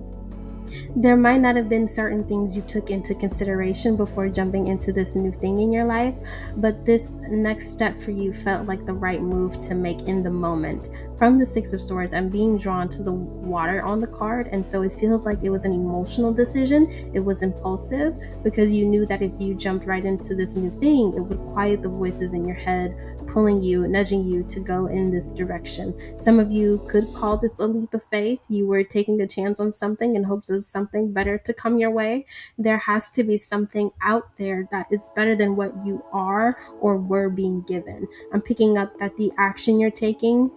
[SPEAKER 1] There might not have been certain things you took into consideration before jumping into this new thing in your life, but this next step for you felt like the right move to make in the moment. From the Six of Swords, I'm being drawn to the water on the card, and so it feels like it was an emotional decision. It was impulsive because you knew that if you jumped right into this new thing, it would quiet the voices in your head, pulling you, nudging you to go in this direction. Some of you could call this a leap of faith. You were taking a chance on something in hopes of something better to come your way. There has to be something out there that is better than what you are or were being given. I'm picking up that the action you're taking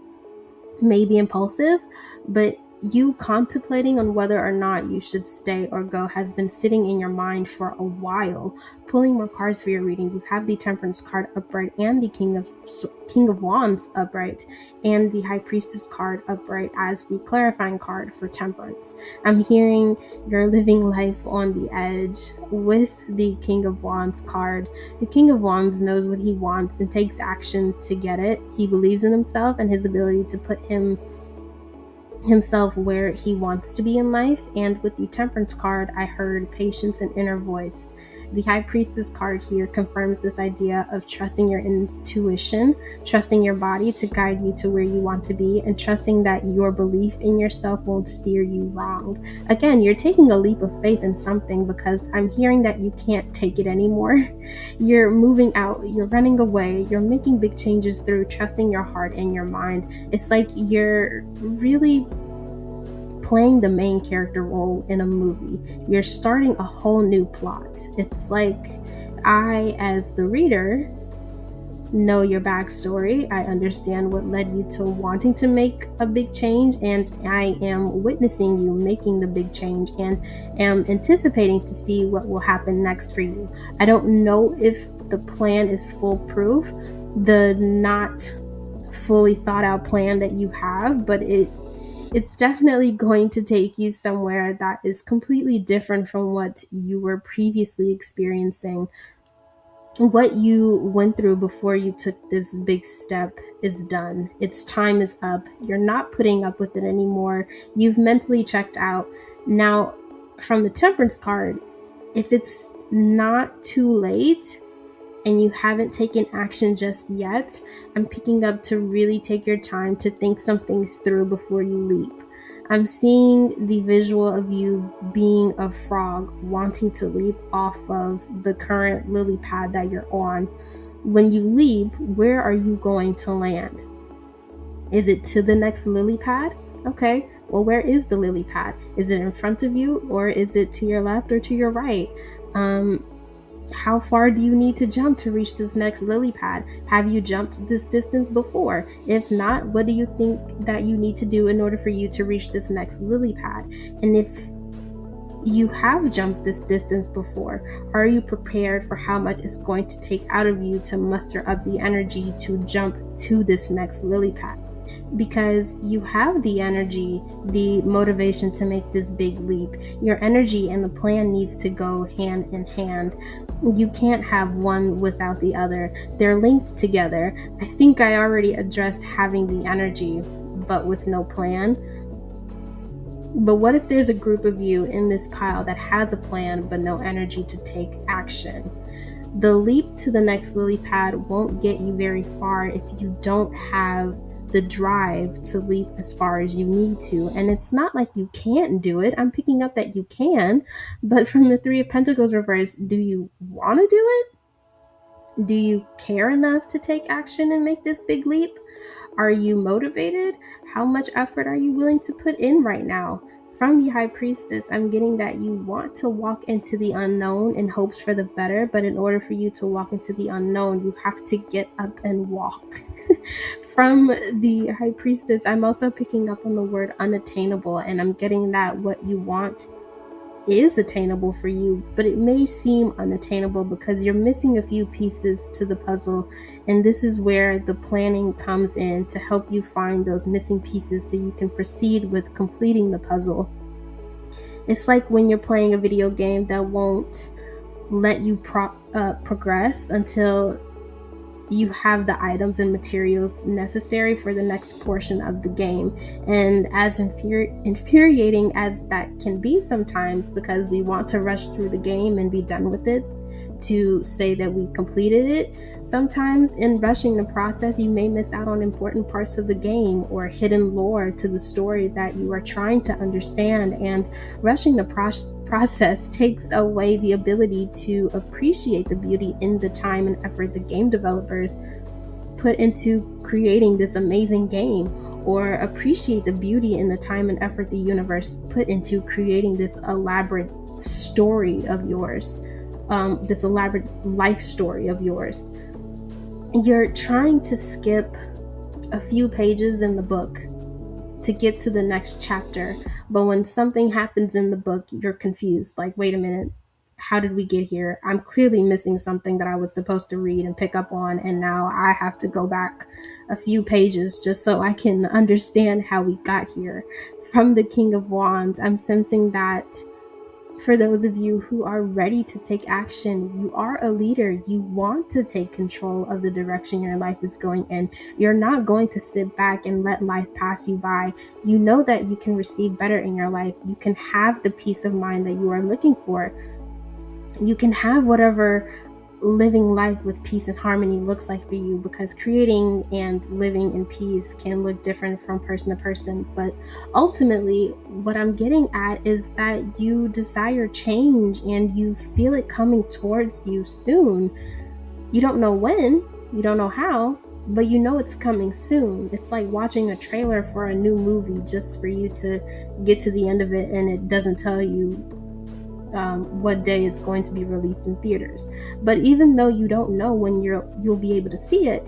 [SPEAKER 1] may be impulsive, but you contemplating on whether or not you should stay or go has been sitting in your mind for a while. Pulling more cards for your reading, you have the Temperance card upright and the King of Wands upright, and the High Priestess card upright as the clarifying card for Temperance. I'm hearing you're living life on the edge with the King of Wands card. The King of Wands knows what he wants and takes action to get it. He believes in himself and his ability to put himself where he wants to be in life. And with the Temperance card, I heard patience and inner voice. The High Priestess card here confirms this idea of trusting your intuition, trusting your body to guide you to where you want to be, and trusting that your belief in yourself won't steer you wrong. Again, you're taking a leap of faith in something because I'm hearing that you can't take it anymore. You're moving out, you're running away, you're making big changes through trusting your heart and your mind. It's like you're really playing the main character role in a movie. You're starting a whole new plot. It's like I, as the reader, know your backstory. I understand what led you to wanting to make a big change, and I am witnessing you making the big change and am anticipating to see what will happen next for you. I don't know if the plan is foolproof, the not fully thought out plan that you have, but it's definitely going to take you somewhere that is completely different from what you were previously experiencing. What you went through before you took this big step is done. Its time is up. You're not putting up with it anymore. You've mentally checked out. Now, from the Temperance card, if it's not too late and you haven't taken action just yet, I'm picking up to really take your time to think some things through before you leap. I'm seeing the visual of you being a frog wanting to leap off of the current lily pad that you're on. When you leap, where are you going to land? Is it to the next lily pad? Okay, well, where is the lily pad? Is it in front of you, or is it to your left or to your right? How far do you need to jump to reach this next lily pad? Have you jumped this distance before? If not, what do you think that you need to do in order for you to reach this next lily pad? And if you have jumped this distance before, are you prepared for how much it's going to take out of you to muster up the energy to jump to this next lily pad? Because you have the energy, the motivation to make this big leap. Your energy and the plan needs to go hand in hand. You can't have one without the other. They're linked together. I think I already addressed having the energy, but with no plan. But what if there's a group of you in this pile that has a plan but no energy to take action? The leap to the next lily pad won't get you very far if you don't have the drive to leap as far as you need to. And it's not like you can't do it. I'm picking up that you can, but from the Three of Pentacles reverse, do you want to do it? Do you care enough to take action and make this big leap? Are you motivated? How much effort are you willing to put in right now? From the high priestess, I'm getting that you want to walk into the unknown in hopes for the better, but in order for you to walk into the unknown, you have to get up and walk. From the high priestess, I'm also picking up on the word unattainable, and I'm getting that what you want is attainable for you, but it may seem unattainable because you're missing a few pieces to the puzzle. And this is where the planning comes in to help you find those missing pieces so you can proceed with completing the puzzle. It's like when you're playing a video game that won't let you progress until you have the items and materials necessary for the next portion of the game. And as infuriating as that can be sometimes, because we want to rush through the game and be done with it to say that we completed it, sometimes in rushing the process you may miss out on important parts of the game or hidden lore to the story that you are trying to understand. And rushing the process takes away the ability to appreciate the beauty in the time and effort the game developers put into creating this amazing game, or appreciate the beauty in the time and effort the universe put into creating this elaborate story of yours, this elaborate life story of yours. You're trying to skip a few pages in the book to get to the next chapter, but when something happens in the book, you're confused. Like, wait a minute, how did we get here? I'm clearly missing something that I was supposed to read and pick up on, and now I have to go back a few pages just so I can understand how we got here. From the King of Wands, I'm sensing that for those of you who are ready to take action, you are a leader. You want to take control of the direction your life is going in. You're not going to sit back and let life pass you by. You know that you can receive better in your life. You can have the peace of mind that you are looking for. You can have whatever living life with peace and harmony looks like for you, because creating and living in peace can look different from person to person. But ultimately, what I'm getting at is that you desire change and you feel it coming towards you soon. You don't know when, you don't know how, but you know it's coming soon. It's like watching a trailer for a new movie just for you to get to the end of it and it doesn't tell you what day it's going to be released in theaters. But even though you don't know when you'll be able to see it,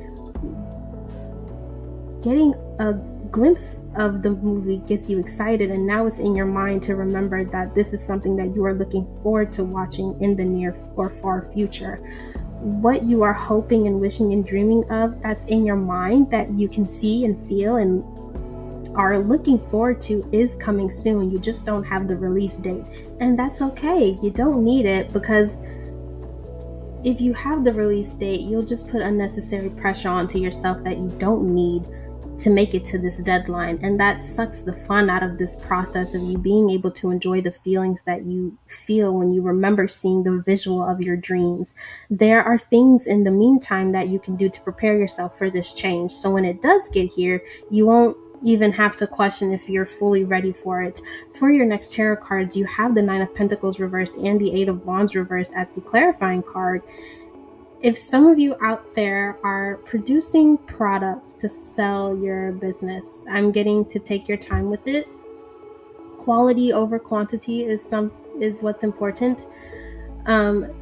[SPEAKER 1] getting a glimpse of the movie gets you excited, and now it's in your mind to remember that this is something that you are looking forward to watching in the near or far future. What you are hoping and wishing and dreaming of that's in your mind that you can see and feel and are looking forward to is coming soon. You just don't have the release date, and that's okay. You don't need it, because if you have the release date, you'll just put unnecessary pressure onto yourself that you don't need to make it to this deadline, and that sucks the fun out of this process of you being able to enjoy the feelings that you feel when you remember seeing the visual of your dreams. There are things in the meantime that you can do to prepare yourself for this change, so when it does get here, you won't even have to question if you're fully ready for it. For your next tarot cards, you have the Nine of Pentacles reversed and the Eight of Wands reversed as the clarifying card. If some of you out there are producing products to sell your business, I'm getting to take your time with it. Quality over quantity is what's important.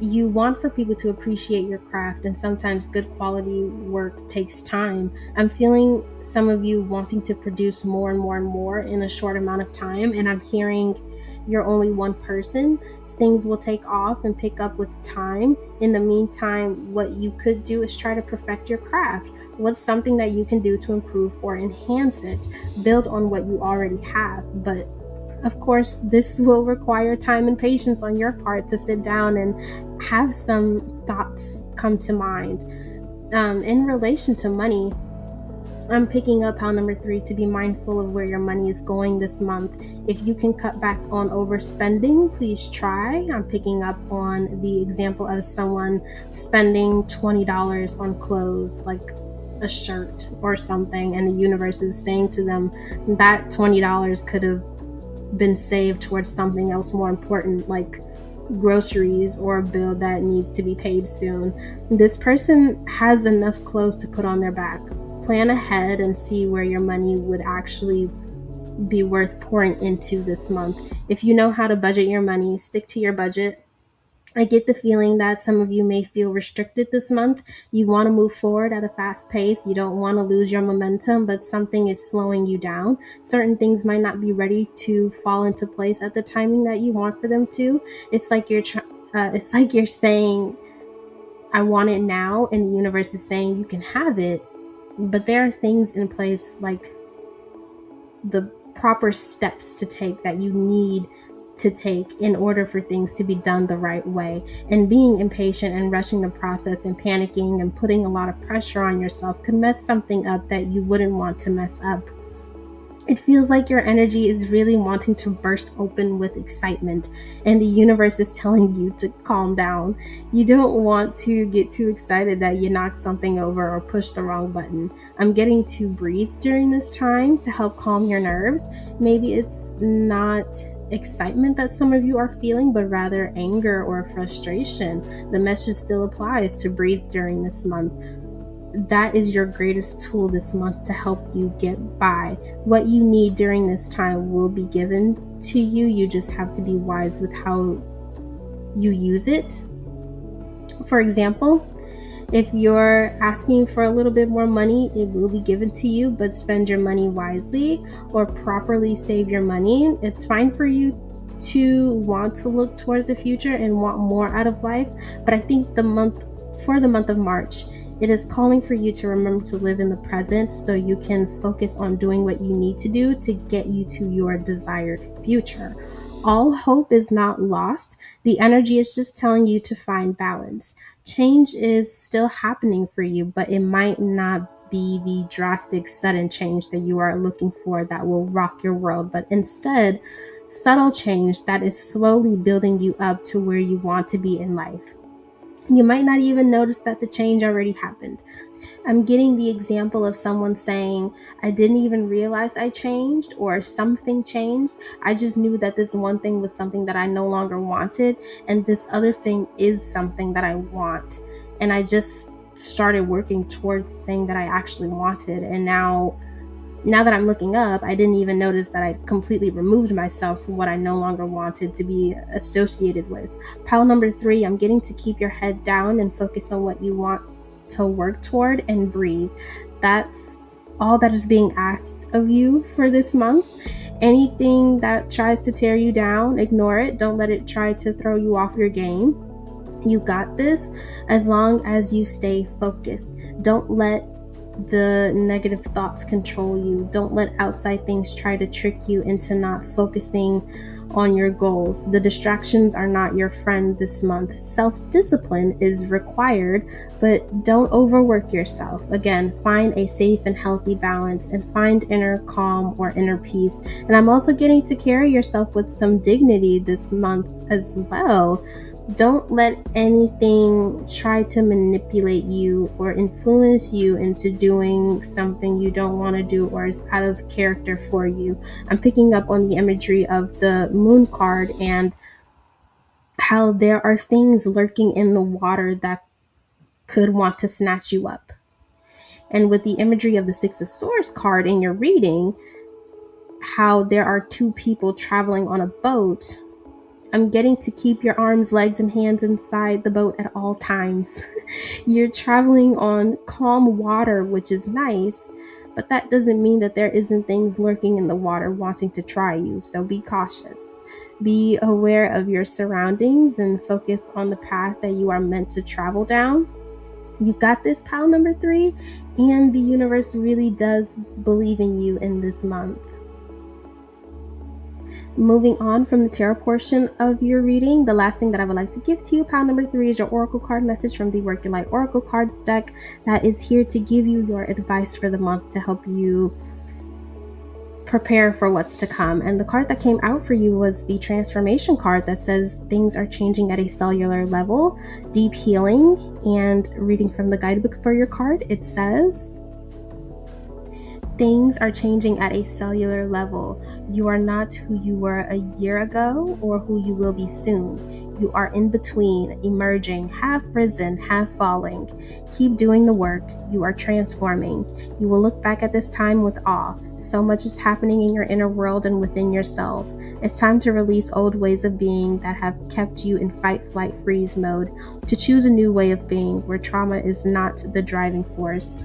[SPEAKER 1] You want for people to appreciate your craft, and sometimes good quality work takes time. I'm feeling some of you wanting to produce more and more and more in a short amount of time, and I'm hearing you're only one person. Things will take off and pick up with time. In the meantime, what you could do is try to perfect your craft. What's something that you can do to improve or enhance it? Build on what you already have, but of course, this will require time and patience on your part to sit down and have some thoughts come to mind. In relation to money, I'm picking up how number 3 to be mindful of where your money is going this month. If you can cut back on overspending, please try. I'm picking up on the example of someone spending $20 on clothes, like a shirt or something, and the universe is saying to them that $20 could have been saved towards something else more important, like groceries or a bill that needs to be paid soon. This person has enough clothes to put on their back. Plan ahead and see where your money would actually be worth pouring into this month. If you know how to budget your money, stick to your budget. I get the feeling that some of you may feel restricted this month. You want to move forward at a fast pace. You don't want to lose your momentum, but something is slowing you down. Certain things might not be ready to fall into place at the timing that you want for them to. It's like you're saying, "I want it now," and the universe is saying, "You can have it." But there are things in place, like the proper steps to take that you need to take in order for things to be done the right way. And being impatient and rushing the process and panicking and putting a lot of pressure on yourself could mess something up that you wouldn't want to mess up. It feels like your energy is really wanting to burst open with excitement, and the universe is telling you to calm down. You don't want to get too excited that you knock something over or push the wrong button. I'm getting to breathe during this time to help calm your nerves. Maybe it's not excitement that some of you are feeling, but rather anger or frustration. The message still applies to breathe during this month. That is your greatest tool this month to help you get by. What you need during this time will be given to you. You just have to be wise with how you use it. For example, if you're asking for a little bit more money, it will be given to you, but spend your money wisely or properly save your money. It's fine for you to want to look toward the future and want more out of life, but I think for the month of March, it is calling for you to remember to live in the present so you can focus on doing what you need to do to get you to your desired future. All hope is not lost. The energy is just telling you to find balance. Change is still happening for you, but it might not be the drastic, sudden change that you are looking for that will rock your world, but instead, subtle change that is slowly building you up to where you want to be in life. You might not even notice that the change already happened. I'm getting the example of someone saying, "I didn't even realize I changed," or "something changed. I just knew that this one thing was something that I no longer wanted, and this other thing is something that I want. And I just started working toward the thing that I actually wanted. And now that I'm looking up, I didn't even notice that I completely removed myself from what I no longer wanted to be associated with." Pile number 3, I'm getting to keep your head down and focus on what you want to work toward and breathe. That's all that is being asked of you for this month. Anything that tries to tear you down, ignore it. Don't let it try to throw you off your game. You got this as long as you stay focused. Don't let the negative thoughts control you. Don't let outside things try to trick you into not focusing on your goals. The distractions are not your friend this month. Self-discipline is required, but don't overwork yourself. Again, find a safe and healthy balance and find inner calm or inner peace. And I'm also getting to carry yourself with some dignity this month as well. Don't let anything try to manipulate you or influence you into doing something you don't want to do or is out of character for you. I'm picking up on the imagery of the moon card and how there are things lurking in the water that could want to snatch you up. And with the imagery of the Six of Swords card in your reading, how there are two people traveling on a boat, I'm getting to keep your arms, legs, and hands inside the boat at all times. You're traveling on calm water, which is nice, but that doesn't mean that there isn't things lurking in the water wanting to try you. So be cautious. Be aware of your surroundings and focus on the path that you are meant to travel down. You've got this, pile number 3, and the universe really does believe in you in this month. Moving on from the tarot portion of your reading, the last thing that I would like to give to you, pile number 3, is your oracle card message from the Work Your Light Oracle Cards deck that is here to give you your advice for the month to help you prepare for what's to come. And the card that came out for you was the transformation card that says things are changing at a cellular level, deep healing. And reading from the guidebook for your card, it says, things are changing at a cellular level. You are not who you were a year ago or who you will be soon. You are in between, emerging, half risen, half falling. Keep doing the work. You are transforming. You will look back at this time with awe. So much is happening in your inner world and within yourself. It's time to release old ways of being that have kept you in fight, flight, freeze mode, to choose a new way of being where trauma is not the driving force.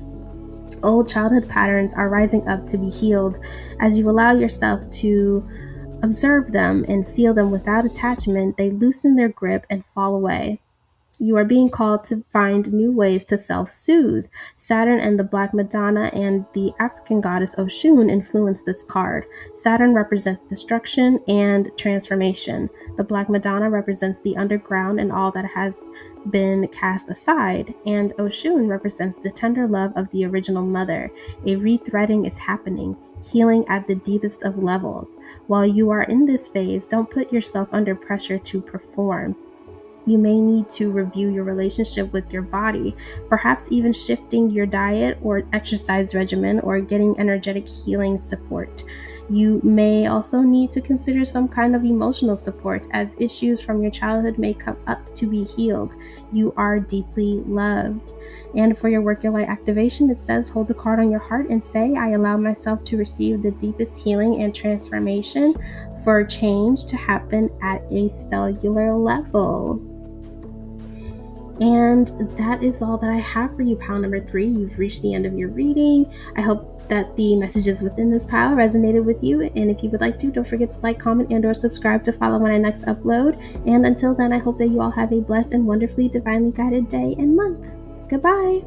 [SPEAKER 1] Old childhood patterns are rising up to be healed as you allow yourself to observe them and feel them without attachment. They loosen their grip and fall away. You are being called to find new ways to self-soothe. Saturn and the Black Madonna and the African goddess Oshun influence this card. Saturn represents destruction and transformation. The Black Madonna represents the underground and all that has been cast aside, and Oshun represents the tender love of the original mother. A rethreading is happening, healing at the deepest of levels. While you are in this phase, don't put yourself under pressure to perform. You may need to review your relationship with your body, perhaps even shifting your diet or exercise regimen or getting energetic healing support. You may also need to consider some kind of emotional support as issues from your childhood may come up to be healed. You are deeply loved. And for your work your light activation, it says hold the card on your heart and say, I allow myself to receive the deepest healing and transformation for change to happen at a cellular level. And that is all that I have for you, pile number 3. You've reached the end of your reading. I hope that the messages within this pile resonated with you. And if you would like to, don't forget to like, comment, and or subscribe to follow when I next upload. And until then, I hope that you all have a blessed and wonderfully divinely guided day and month. Goodbye.